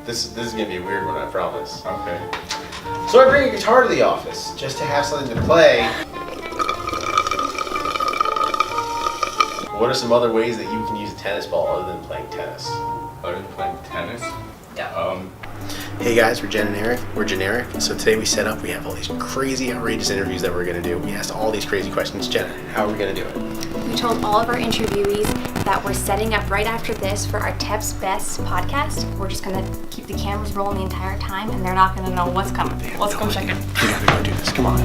This is gonna be a weird one, I promise. Okay. So I bring a guitar to the office just to have something to play. What are some other ways that you can use a tennis ball other than playing tennis? Other than playing tennis? Yeah. Hey guys, we're Jeneric. So today we set up, we have all these crazy, outrageous interviews that we're gonna do. We asked all these crazy questions. Jenna, how are we gonna do it? We told all of our interviewees that we're setting up right after this for our TEPSBEST podcast. We're just gonna keep the cameras rolling the entire time and they're not gonna know what's coming. Let's go check it. We gotta go do this, come on.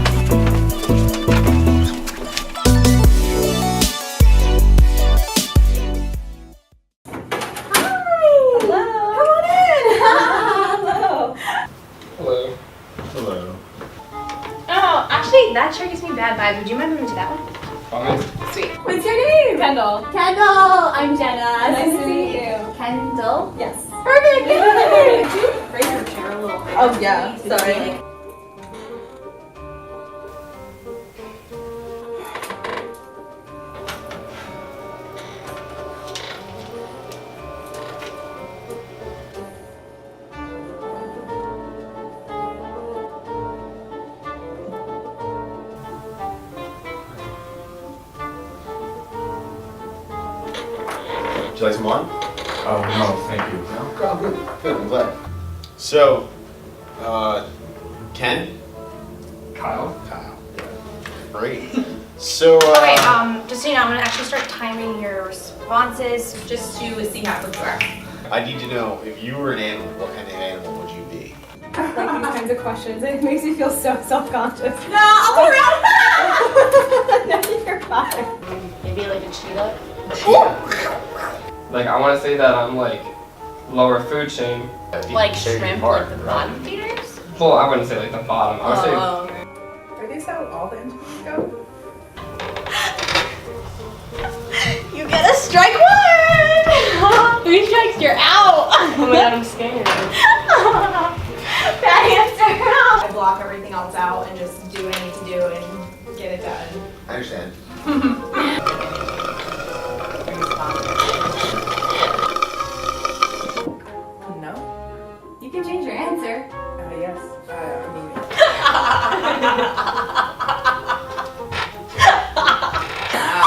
That sure gives me bad vibes. Would you mind moving to that one? Fine. Sweet. What's your name? Kendall. Kendall. I'm Jenna. Nice to meet you. Kendall? Yes. Perfect. Could you raise your chair a little bit? Oh yeah, sorry. Would you like some wine? Oh no, thank you. No? Oh, good, I'm glad. So, Ken? Kyle? Kyle. Great. So, Okay, just so you know, I'm gonna actually start timing your responses. Just to see how quick you are. I need to know, if you were an animal, what kind of animal would you be? Like these kinds of questions. It makes me feel so self-conscious. No, I'll be around. No, you're fine. Maybe like a cheetah. Like, I want to say that I'm like lower food chain. Like shrimp, like the bottom feeders? Well, I wouldn't say like the bottom. I would say Are these how all the interviews go? You get a strike one! 3 strikes, you're out! Oh my god, I'm scared. Bad answer. I block everything else out and just do what I need to do and get it done. I understand. No? You can change your answer. Yes. I mean.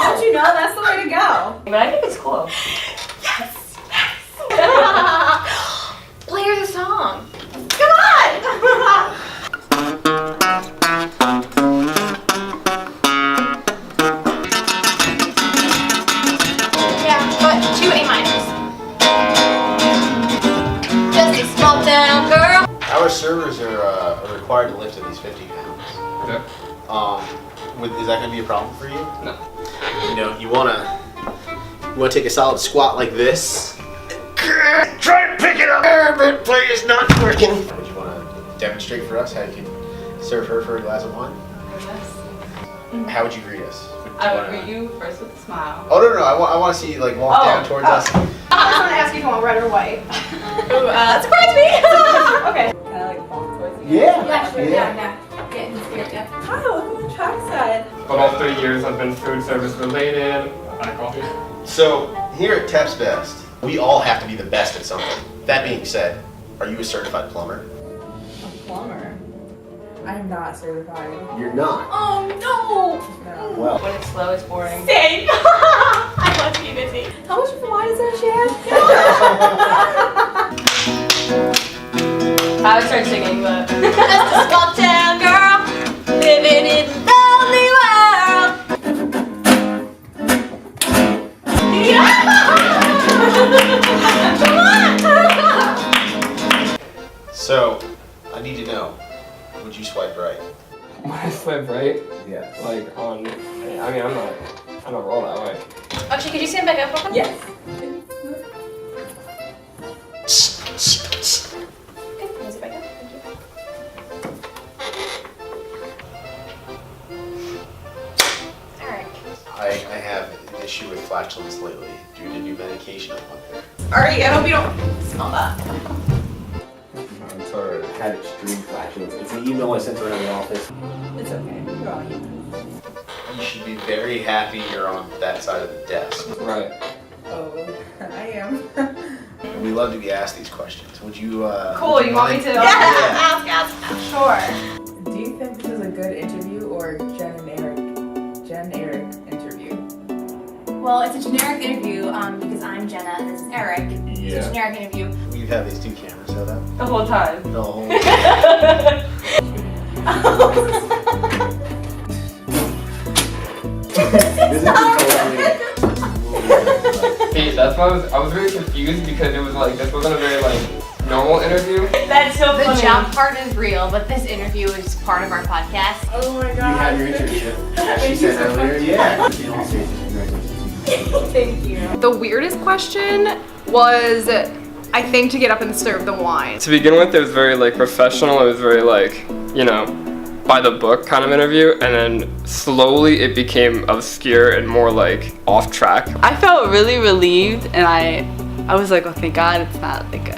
Don't you know that's the way to go? But I think it's cool. Yes! Play her the song. Come on. Yeah, but 2 A minors. Just a small town girl. Our servers are required to lift at least 50 pounds. okay. Is that going to be a problem for you? No. You know, you want to take a solid squat like this. Try to pick it up, but play is not working. Would you want to demonstrate for us how you can serve her for a glass of wine? How would you greet us? I would greet you first with a smile. Oh no, I want to see you like walk down towards us. I just want to ask you if you want red or white. Surprise me. Okay. Can I like walk towards you? Yeah. Yeah, sure. Yeah. Getting scared. Yeah. Kyle, look at the trackside. But all 3 years have been food service related. I coffee. So here at TEPSBEST, we all have to be the best at something. That being said, are you a certified plumber? A plumber? I am not certified. You're not. Oh no. No. Well, When it's slow, it's boring. Same. I love to be busy. How much wine is there, Shan? I would start singing, but Just a small town girl living in a lonely world. Yeah. Come on. so I need to know, would you swipe right? When I swipe right, Yes. like on, I mean, I don't roll that way. actually, could you stand back up real quick? Yes. Okay, can you sit back up? Thank you. Alright. I have an issue with flatulence lately due to new medication I'm under. Alright, I hope you don't smell that. I'm sorry, I had extreme flatulence. It's an email I sent around the office. It's okay. You're all you. You should be very happy you're on that side of the desk. Right. Oh, I am. And we love to be asked these questions. Would you? Cool, you want me to? Ask. Sure. Do you think this is a good interview or Jeneric interview? Well, it's a generic interview because I'm Jenna and this is Eric. It's a generic interview. We have these two cameras set up. The whole time. The whole. Hey, that's why I was really confused because it was like this wasn't a very like normal interview. That's so The funny. jump part is real, but this interview is part of our podcast. Oh my You god. had your internship. She said earlier. Yeah. Thank you. The weirdest question was, I think, to get up and serve the wine. To begin with, it was very like professional. It was very like, you know, by the book kind of interview, and then slowly it became obscure and more like off track. I felt really relieved, and I was like, oh, thank God it's not like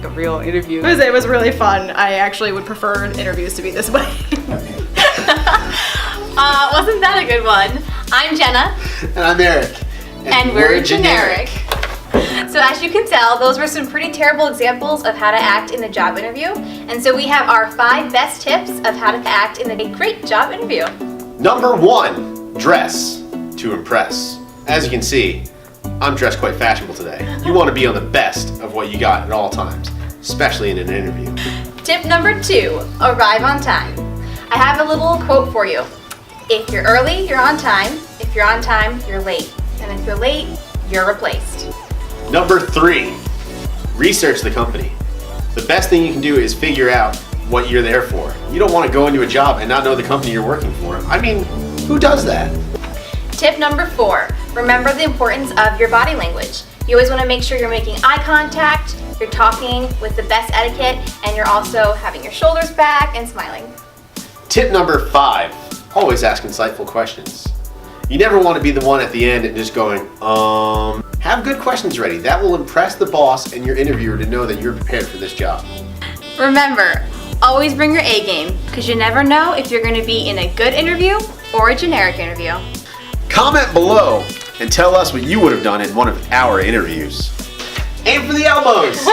a real interview. It was really fun. I actually would prefer interviews to be this way. Wasn't that a good one? I'm Jenna. And I'm Eric. And we're generic. So as you can tell, those were some pretty terrible examples of how to act in a job interview. And so we have our 5 best tips of how to act in a great job interview. Number 1, dress to impress. As you can see, I'm dressed quite fashionable today. You want to be on the best of what you got at all times, especially in an interview. Tip number 2, arrive on time. I have a little quote for you. If you're early, you're on time. If you're on time, you're late. And if you're late, you're replaced. Number 3, research the company. The best thing you can do is figure out what you're there for. You don't want to go into a job and not know the company you're working for. I mean, who does that? Tip number 4, remember the importance of your body language. You always want to make sure you're making eye contact, you're talking with the best etiquette, and you're also having your shoulders back and smiling. Tip number 5, always ask insightful questions. You never want to be the one at the end and just going, Have good questions ready. That will impress the boss and your interviewer to know that you're prepared for this job. Remember, always bring your A game, because you never know if you're going to be in a good interview or a generic interview. Comment below and tell us what you would have done in one of our interviews. Aim for the elbows!